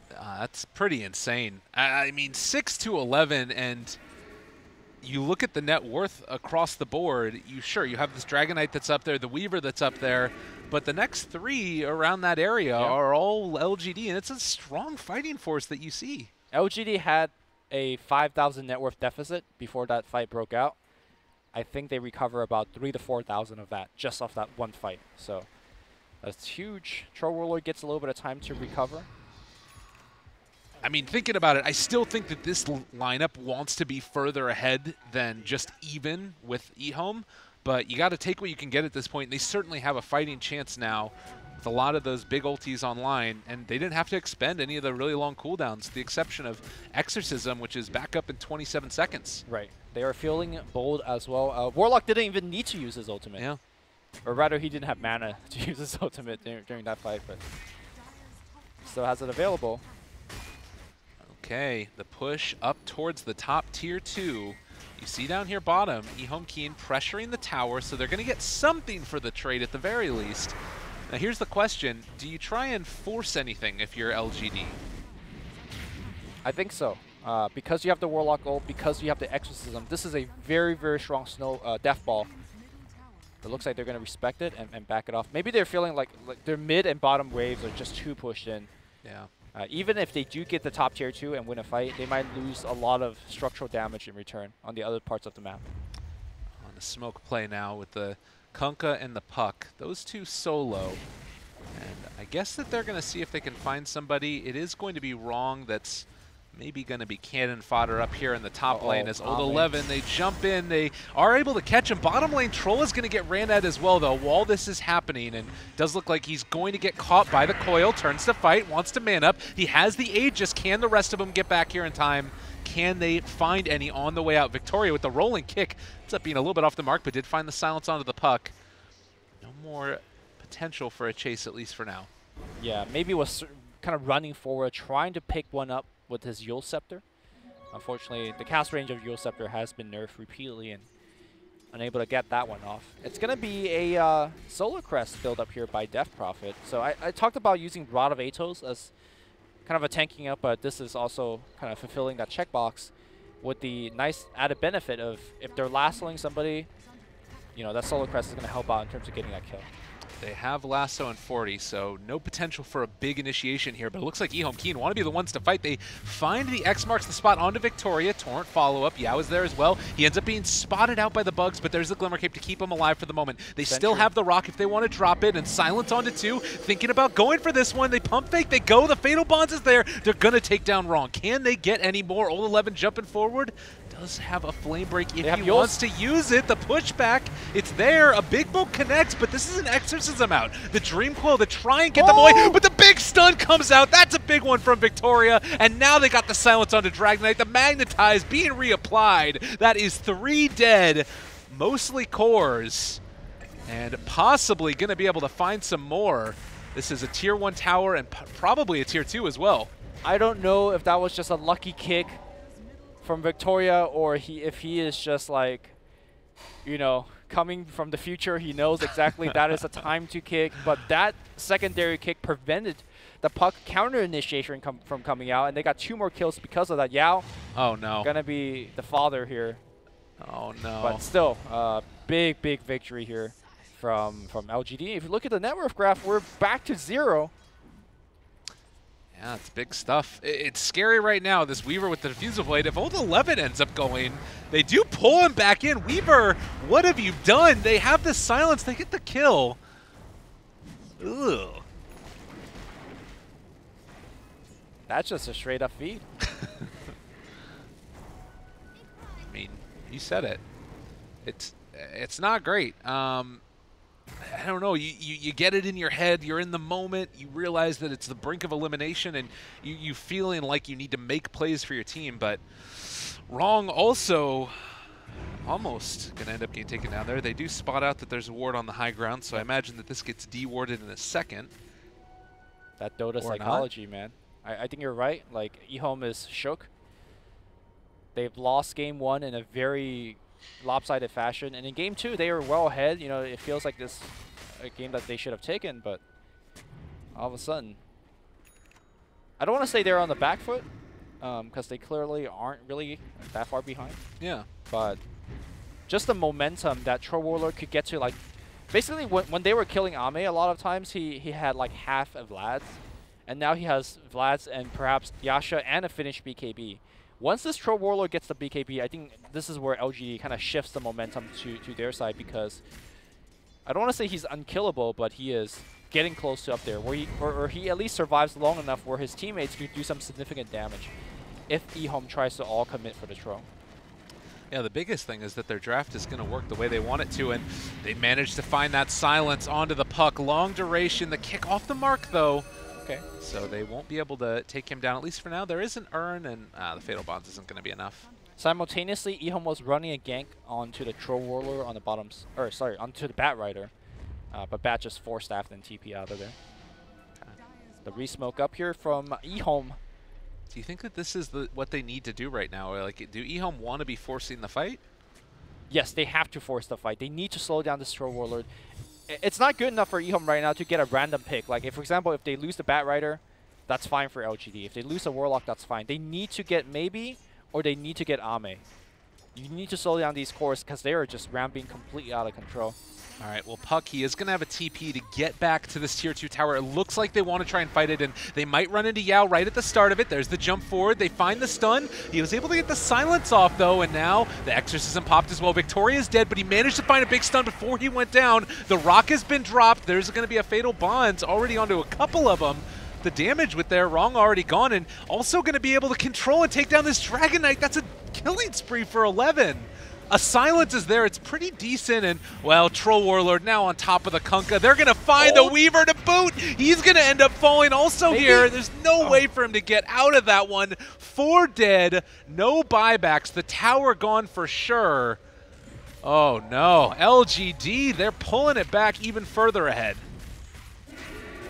S1: That's pretty insane. I mean, 6-11, and you look at the net worth across the board, you have this Dragon Knight that's up there, the Weaver that's up there, but the next three around that area are all LGD, and it's a strong fighting force that you see.
S4: LGD had a 5,000 net worth deficit before that fight broke out. I think they recover about 3,000 to 4,000 of that just off that one fight. So that's huge. Troll Warlord gets a little bit of time to recover.
S1: I mean, thinking about it, I still think that this lineup wants to be further ahead than just even with EHOME, but you got to take what you can get at this point. They certainly have a fighting chance now with a lot of those big ultis online, and they didn't have to expend any of the really long cooldowns, the exception of Exorcism, which is back up in 27 seconds.
S4: Right. They are feeling bold as well. Warlock didn't even need to use his ultimate.
S1: Yeah.
S4: Or rather, he didn't have mana to use his ultimate during that fight, but still has it available.
S1: Okay, the push up towards the top tier 2. You see down here bottom, EHOME.Keen pressuring the tower, so they're going to get something for the trade at the very least. Now here's the question, do you try and force anything if you're LGD?
S4: I think so. Because you have the Warlock ult, because you have the Exorcism, this is a very, very strong Death Ball. It looks like they're going to respect it and back it off. Maybe they're feeling like their mid and bottom waves are just too pushed in.
S1: Yeah.
S4: Even if they do get the top tier 2 and win a fight, they might lose a lot of structural damage in return on the other parts of the map.
S1: On the smoke play now with the Kunkka and the Puck. Those two solo. And I guess that they're going to see if they can find somebody. It is going to be wrong. That's maybe going to be cannon fodder up here in the top lane as Old 11. They jump in. They are able to catch him. Bottom lane, Troll is going to get ran at as well, though, while this is happening. And does look like he's going to get caught by the coil. Turns to fight, wants to man up. He has the Aegis. Can the rest of them get back here in time? Can they find any on the way out? Victoria with the rolling kick. Ends up being a little bit off the mark, but did find the silence onto the puck. No more potential for a chase, at least for now.
S4: Yeah, maybe was kind of running forward, trying to pick one up with his Yule Scepter. Unfortunately, the cast range of Yule Scepter has been nerfed repeatedly and unable to get that one off. It's going to be a Solar Crest build up here by Death Prophet. So I talked about using Rod of Atos as kind of a tanking up, but this is also kind of fulfilling that checkbox with the nice added benefit of if they're lassoing somebody, you know, that Solar Crest is going to help out in terms of getting that kill.
S1: They have Lasso and 40, so no potential for a big initiation here, but it looks like EHOME.Keen want to be the ones to fight. They find the X marks the spot onto Victoria. Torrent follow-up. Yao is there as well. He ends up being spotted out by the bugs, but there's the Glimmer Cape to keep him alive for the moment. They still have the rock if they want to drop it, and Silence onto 2. Thinking about going for this one. They pump fake. They go. The Fatal Bonds is there. They're going to take down Wrong. Can they get any more? Old 11 jumping forward. Does have a flame break if he wants to use it. The pushback, it's there. A big bolt connects, but this is an exorcism out. The Dream Coil to try and get them away, but the big stun comes out. That's a big one from Victoria, and now they got the Silence onto Dragonite. The Magnetize being reapplied. That is 3 dead, mostly cores, and possibly going to be able to find some more. This is a tier 1 tower and probably a tier 2 as well.
S4: I don't know if that was just a lucky kick from Victoria, or if he is just like, you know, coming from the future. He knows exactly that is a time to kick, but that secondary kick prevented the puck counter initiation from coming out, and they got 2 more kills because of that. Yao,
S1: oh no,
S4: gonna be the father here.
S1: Oh no,
S4: but still, big victory here from LGD. If you look at the net worth graph, we're back to 0.
S1: Yeah, it's big stuff. It's scary right now, this Weaver with the Diffusal Blade. If Old 11 ends up going, they do pull him back in. Weaver, what have you done? They have the Silence. They get the kill. Ugh.
S4: That's just a straight up feed.
S1: I mean, you said it. It's not great. I don't know, you get it in your head, you're in the moment, you realize that it's the brink of elimination, and you feeling like you need to make plays for your team, but Wrong also almost going to end up getting taken down there. They do spot out that there's a ward on the high ground, so I imagine that this gets de-warded in a second.
S4: That Dota psychology, man. I think you're right. Like, EHOME is shook. They've lost game 1 in a very lopsided fashion, and in game 2 they were well ahead. You know, it feels like this a game that they should have taken, but all of a sudden, I don't want to say they're on the back foot, because they clearly aren't really that far behind.
S1: Yeah,
S4: but just the momentum that Troll Warlord could get to, like, basically when they were killing Ame, a lot of times he had like half of Vlad's, and now he has Vlad's and perhaps Yasha and a finished BKB. Once this Troll Warlord gets the BKB, I think this is where LGD kind of shifts the momentum to their side, because I don't want to say he's unkillable, but he is getting close to up there, where he at least survives long enough where his teammates could do some significant damage if EHOME tries to all commit for the Troll.
S1: Yeah, the biggest thing is that their draft is going to work the way they want it to, and they managed to find that Silence onto the puck. Long duration, the kick off the mark, though.
S4: Okay.
S1: So they won't be able to take him down, at least for now. There is an urn, and the Fatal Bonds isn't going to be enough.
S4: Simultaneously, EHOME was running a gank onto the Troll Warlord on the bottoms, or sorry, onto the Bat Rider, but Bat just force-staffed and TP out of there. The re-smoke up here from EHOME.
S1: Do you think that this is what they need to do right now? Or like, do EHOME want to be forcing the fight?
S4: Yes, they have to force the fight. They need to slow down this Troll Warlord. It's not good enough for EHOME right now to get a random pick. Like, for example, if they lose the Bat Rider, that's fine for LGD. If they lose the Warlock, that's fine. They need to get maybe, or they need to get Ame. You need to slow down these cores because they are just ramping completely out of control.
S1: All right, well, Puck, he is going to have a TP to get back to this Tier 2 tower. It looks like they want to try and fight it, and they might run into Yao right at the start of it. There's the jump forward. They find the stun. He was able to get the Silence off, though, and now the Exorcism popped as well. Victoria's dead, but he managed to find a big stun before he went down. The rock has been dropped. There's going to be a Fatal Bonds already onto a couple of them. The damage with their Wrong already gone, and also going to be able to control and take down this Dragon Knight. That's a killing spree for 11. A Silence is there. It's pretty decent. And, well, Troll Warlord now on top of the Kunkka. They're going to find the Weaver to boot. He's going to end up falling also here. There's no way for him to get out of that one. 4 dead. No buybacks. The tower gone for sure. Oh, no. LGD, they're pulling it back even further ahead.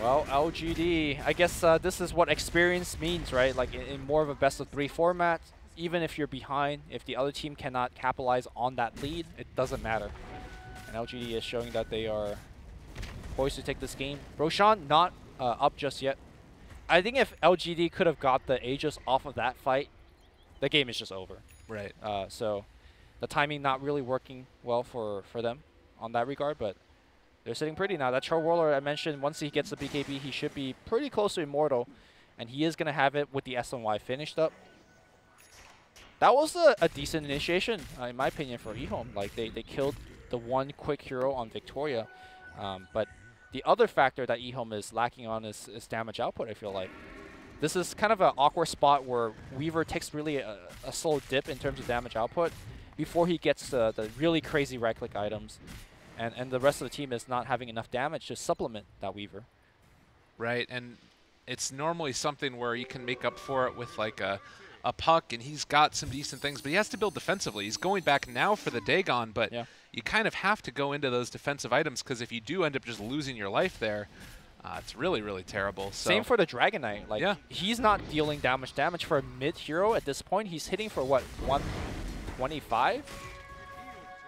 S4: Well, LGD, I guess this is what experience means, right? Like in more of a best-of-3 format. Even if you're behind, if the other team cannot capitalize on that lead, it doesn't matter. And LGD is showing that they are poised to take this game. Roshan not up just yet. I think if LGD could have got the Aegis off of that fight, the game is just over.
S1: Right.
S4: So the timing not really working well for them on that regard, but They're sitting pretty now. That Troll Warlord I mentioned, once he gets the BKB, he should be pretty close to Immortal. And he is going to have it with the SNY finished up. That was a decent initiation, in my opinion, for EHOME. Like, they killed the one quick hero on Victoria. But the other factor that EHOME is lacking on is damage output, I feel like. This is kind of an awkward spot where Weaver takes really a slow dip in terms of damage output before he gets the really crazy right-click items. And the rest of the team is not having enough damage to supplement that Weaver.
S1: Right, and it's normally something where you can make up for it with like a puck, and he's got some decent things, but he has to build defensively. He's going back now for the Dagon, but you kind of have to go into those defensive items, because if you do end up just losing your life there, it's really, really terrible. So
S4: same for the Dragon Knight. Like, he's not dealing damage for a mid-hero at this point. He's hitting for, what, 125?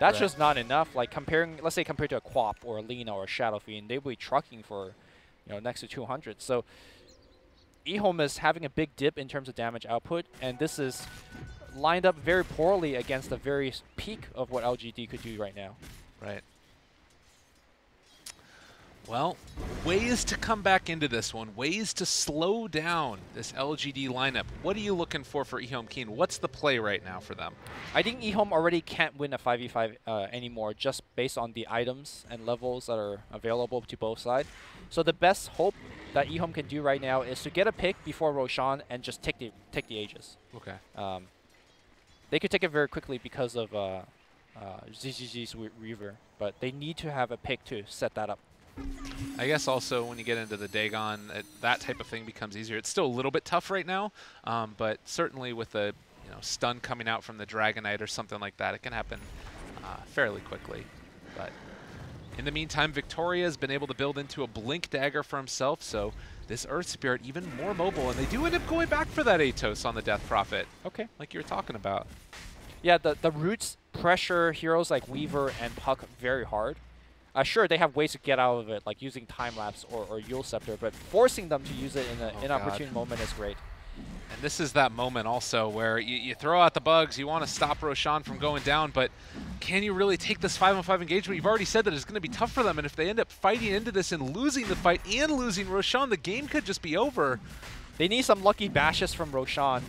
S4: That's just not enough. Like, let's say compared to a Quap or a Lina or a Shadow Fiend, they would be trucking for, next to 200. So EHOME is having a big dip in terms of damage output, and this is lined up very poorly against the very peak of what LGD could do right now.
S1: Right. Well, ways to come back into this one, ways to slow down this LGD lineup. What are you looking for EHOME.Keen? What's the play right now for them?
S4: I think EHOME already can't win a 5v5 anymore, just based on the items and levels that are available to both sides. So the best hope that EHOME can do right now is to get a pick before Roshan and just take the Aegis.
S1: Okay.
S4: They could take it very quickly because of ZZZ's Reaver, but they need to have a pick to set that up.
S1: I guess also when you get into the Dagon, that type of thing becomes easier. It's still a little bit tough right now, but certainly with a stun coming out from the Dragon Knight or something like that, it can happen fairly quickly. But in the meantime, Victoria has been able to build into a Blink Dagger for himself, so this Earth Spirit even more mobile, and they do end up going back for that Atos on the Death Prophet.
S4: Okay.
S1: Like you were talking about.
S4: Yeah, the roots pressure heroes like Weaver and Puck very hard. Sure, they have ways to get out of it, like using Time-Lapse or Yule Scepter, but forcing them to use it in an inopportune moment is great.
S1: And this is that moment also where you throw out the bugs, you want to stop Roshan from going down, but can you really take this 5-on-5 engagement? You've already said that it's going to be tough for them, and if they end up fighting into this and losing the fight and losing Roshan, the game could just be over.
S4: They need some lucky bashes from Roshan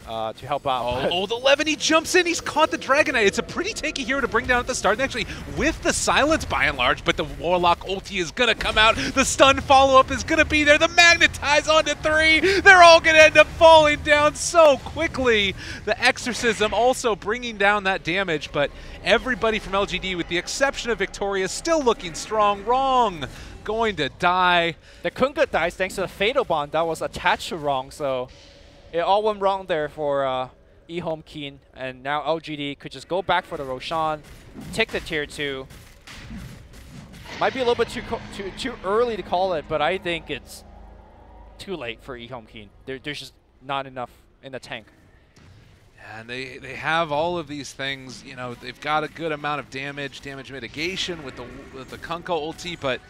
S4: to help out.
S1: Oh, the Levin, he jumps in, he's caught the Dragon Knight. It's a pretty tanky hero to bring down at the start, and actually with the silence by and large, but the Warlock ulti is going to come out. The stun follow-up is going to be there. The Magnetize onto 3. They're all going to end up falling down so quickly. The Exorcism also bringing down that damage, but everybody from LGD, with the exception of Victoria, still looking strong. Wrong. Going to die.
S4: The Kunkka dies thanks to the Fatal Bond that was attached to Wrong, so it all went wrong there for EHOME.Keen, and now LGD could just go back for the Roshan, take the tier 2. Might be a little bit too early to call it, but I think it's too late for EHOME.Keen. There's just not enough in the tank.
S1: And they have all of these things. They've got a good amount of damage mitigation with the Kunkka ulti, but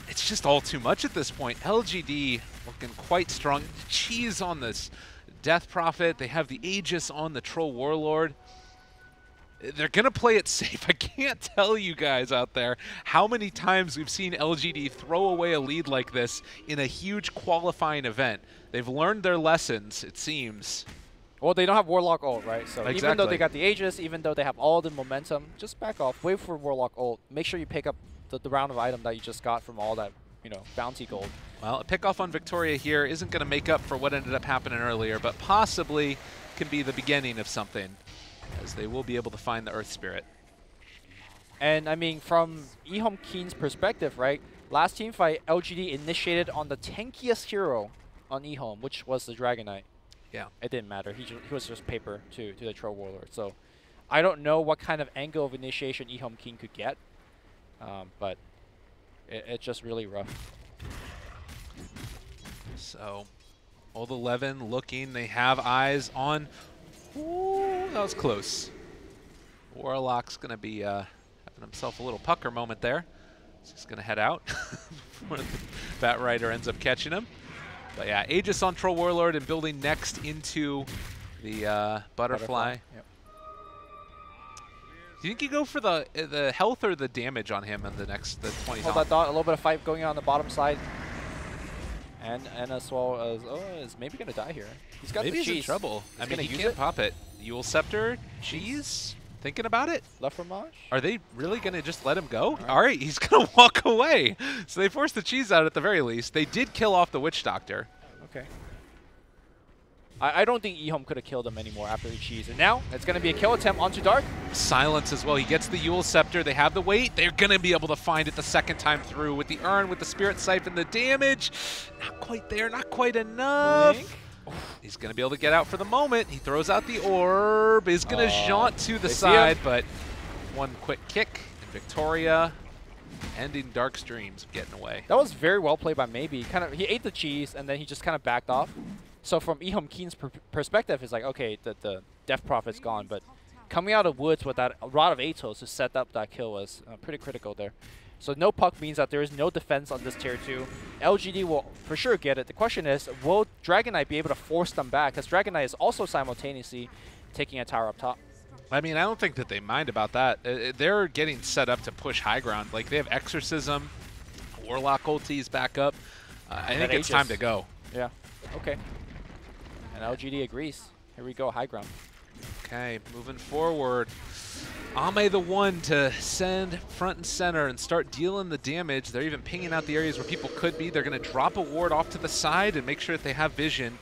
S1: it's just all too much at this point. LGD looking quite strong. Cheese on this Death Prophet. They have the Aegis on the Troll Warlord. They're going to play it safe. I can't tell you guys out there how many times we've seen LGD throw away a lead like this in a huge qualifying event. They've learned their lessons, it seems.
S4: Well, they don't have Warlock ult, right? So
S1: exactly.
S4: Even though they got the Aegis, even though they have all the momentum, just back off. Wait for Warlock ult. Make sure you pick up the round of item that you just got from all that, bounty gold.
S1: Well, a pick off on Victoria here isn't going to make up for what ended up happening earlier, but possibly can be the beginning of something, as they will be able to find the Earth Spirit.
S4: And I mean, from EHOME.Keen's perspective, right? Last team fight, LGD initiated on the tankiest hero on EHOME, which was the Dragon Knight.
S1: Yeah.
S4: It didn't matter. He was just paper to the Troll Warlord. So I don't know what kind of angle of initiation EHOME.Keen could get. But it's just really rough. So, Old 11 looking. They have eyes on. Ooh, that was close. Warlock's going to be having himself a little pucker moment there. He's just going to head out before the Bat Rider ends up catching him. But yeah, Aegis on Troll Warlord and building next into the Butterfly.
S3: Yep.
S1: Do you think you go for the health or the damage on him in the 20
S4: Hold that thought. A little bit of fight going on the bottom side. And as well as, is maybe going to die here. He's got
S1: maybe
S4: the
S1: he's in
S4: cheese.
S1: trouble. I mean, he
S4: use
S1: can't
S4: it.
S1: pop it. Yule Scepter, cheese, thinking about it.
S4: Left fromage.
S1: Are they really going to just let him go? All right, he's going to walk away. So they forced the cheese out at the very least. They did kill off the Witch Doctor.
S4: Okay. I don't think EHOME could have killed him anymore after the cheese. And now it's going to be a kill attempt onto Dark.
S1: Silence as well. He gets the Yule Scepter. They have the weight. They're going to be able to find it the second time through with the Urn, with the Spirit Siphon, the damage. Not quite there, not quite enough. He's going to be able to get out for the moment. He throws out the orb. Is going to jaunt to the side, but one quick kick. And Victoria ending Dark's dreams of getting away.
S4: That was very well played by Maybe. He ate the cheese, and then he just kind of backed off. So from EHOME.Keen's perspective, it's like, okay, the Death Prophet's gone, but coming out of woods with that Rod of Atos to set up that kill was pretty critical there. So no puck means that there is no defense on this tier 2. LGD will for sure get it. The question is, will Dragon Knight be able to force them back? Because Dragon Knight is also simultaneously taking a tower up top.
S1: I mean, I don't think that they mind about that. They're getting set up to push high ground. Like, they have Exorcism, Warlock ultis back up. I think it's time to go.
S4: Yeah, okay. And LGD agrees. Here we go, high ground.
S1: Okay, moving forward. Ame the one to send front and center and start dealing the damage. They're even pinging out the areas where people could be. They're going to drop a ward off to the side and make sure that they have vision.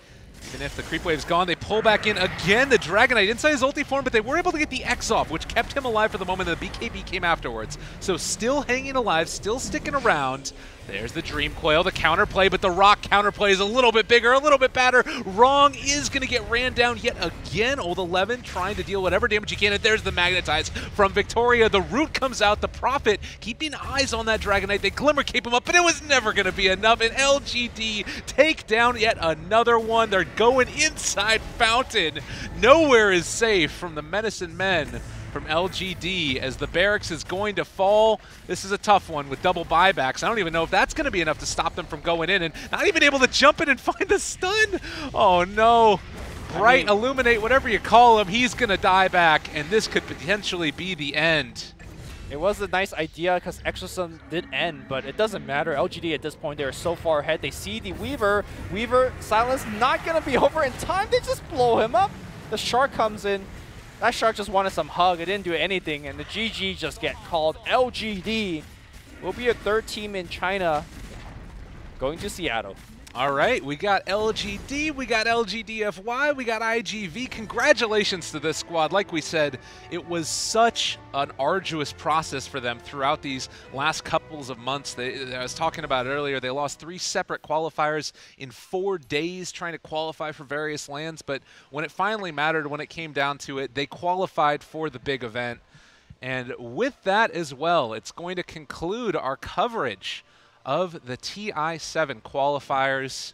S1: Even if the creep wave's gone, they pull back in again. The Dragon Knight inside his ulti form, but they were able to get the X off, which kept him alive for the moment that the BKB came afterwards. So still hanging alive, still sticking around. There's the Dream Coil, the counterplay, but the Rock counterplay is a little bit bigger, a little bit badder. Wrong is going to get ran down yet again. Old 11 trying to deal whatever damage he can, and there's the Magnetize from Victoria. The Root comes out, the Prophet keeping eyes on that Dragon Knight. They Glimmer Cape him up, but it was never going to be enough. And LGD take down yet another one. They're going inside Fountain. Nowhere is safe from the Medicine Men from LGD as the barracks is going to fall. This is a tough one with double buybacks. I don't even know if that's going to be enough to stop them from going in and not even able to jump in and find the stun. Oh no. Bright, Illuminate, whatever you call him, he's going to die back, and this could potentially be the end.
S4: It was a nice idea because Exorcism did end, but it doesn't matter. LGD at this point, they're so far ahead. They see the Weaver. Weaver, Silence, not going to be over in time. They just blow him up. The Shark comes in. That Shark just wanted some hug. It didn't do anything, and the GG just get called. LGD will be a third team in China going to Seattle.
S1: All right, we got LGD, we got LGDFY, we got IGV. Congratulations to this squad. Like we said, it was such an arduous process for them throughout these last couples of months. I was talking about it earlier. They lost 3 separate qualifiers in 4 days trying to qualify for various lands. But when it finally mattered, when it came down to it, they qualified for the big event. And with that as well, it's going to conclude our coverage of the TI7 qualifiers.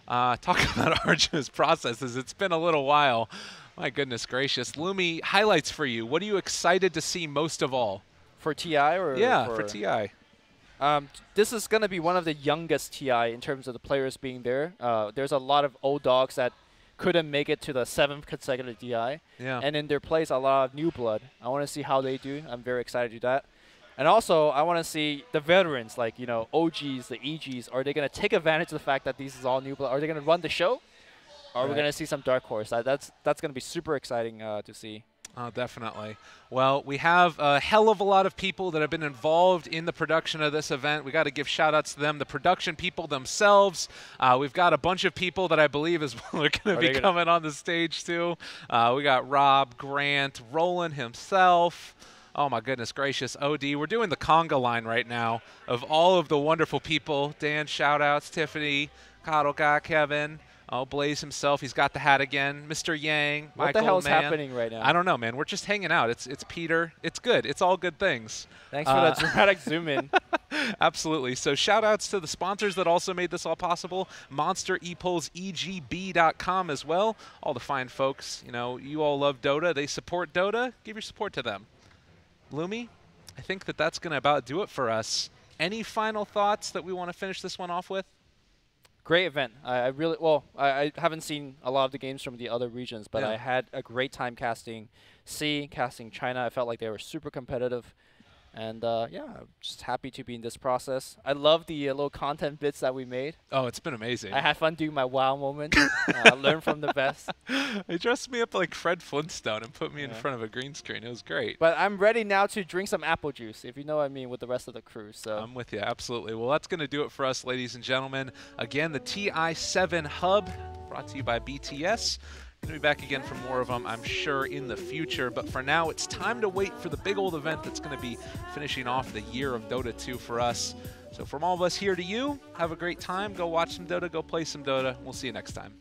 S1: Talk about arduous processes. It's been a little while. My goodness gracious. Lumi, highlights for you. What are you excited to see most of all?
S4: For TI or?
S1: Yeah, for TI.
S4: This is going to be one of the youngest TI in terms of the players being there. There's a lot of old dogs that couldn't make it to the 7th consecutive TI.
S1: Yeah.
S4: And in their place, a lot of new blood. I want to see how they do. I'm very excited to do that. And also, I want to see the veterans, like, you know, OGs, the EGs. Are they going to take advantage of the fact that this is all new blood? Are they going to run the show? Or are we going to see some dark horse? That's going to be super exciting to see.
S1: Oh, definitely. Well, we have a hell of a lot of people that have been involved in the production of this event. We got to give shout-outs to them, the production people themselves. We've got a bunch of people that I believe as well are going to be coming on the stage too. We got Rob, Grant, Roland himself. Oh my goodness gracious, OD. We're doing the conga line right now of all of the wonderful people. Dan, shout-outs, Tiffany, Kadoka, Kevin. Oh, Blaze himself, he's got the hat again. Mr. Yang,
S4: What the hell's happening right now?
S1: I don't know, man. We're just hanging out. It's Peter. It's good. It's all good things.
S4: Thanks for that dramatic zoom in.
S1: Absolutely. So shout-outs to the sponsors that also made this all possible. Monster Epulse, EGB.com as well. All the fine folks. You know, you all love Dota. They support Dota. Give your support to them. Lumi, I think that that's going to about do it for us. Any final thoughts that we want to finish this one off with?
S4: Great event. I haven't seen a lot of the games from the other regions, but I had a great time casting C, casting China. I felt like they were super competitive. And yeah, I'm just happy to be in this process. I love the little content bits that we made.
S1: Oh, it's been amazing.
S4: I had fun doing my WoW moment. Learn from the best.
S1: They dressed me up like Fred Flintstone and put me in front of a green screen. It was great.
S4: But I'm ready now to drink some apple juice, if you know what I mean, with the rest of the crew. So
S1: I'm with you, absolutely. Well, that's going to do it for us, ladies and gentlemen. Again, the TI7 Hub, brought to you by BTS. Going to be back again for more of them, I'm sure, in the future. But for now, it's time to wait for the big old event that's going to be finishing off the year of Dota 2 for us. So from all of us here to you, have a great time. Go watch some Dota. Go play some Dota. We'll see you next time.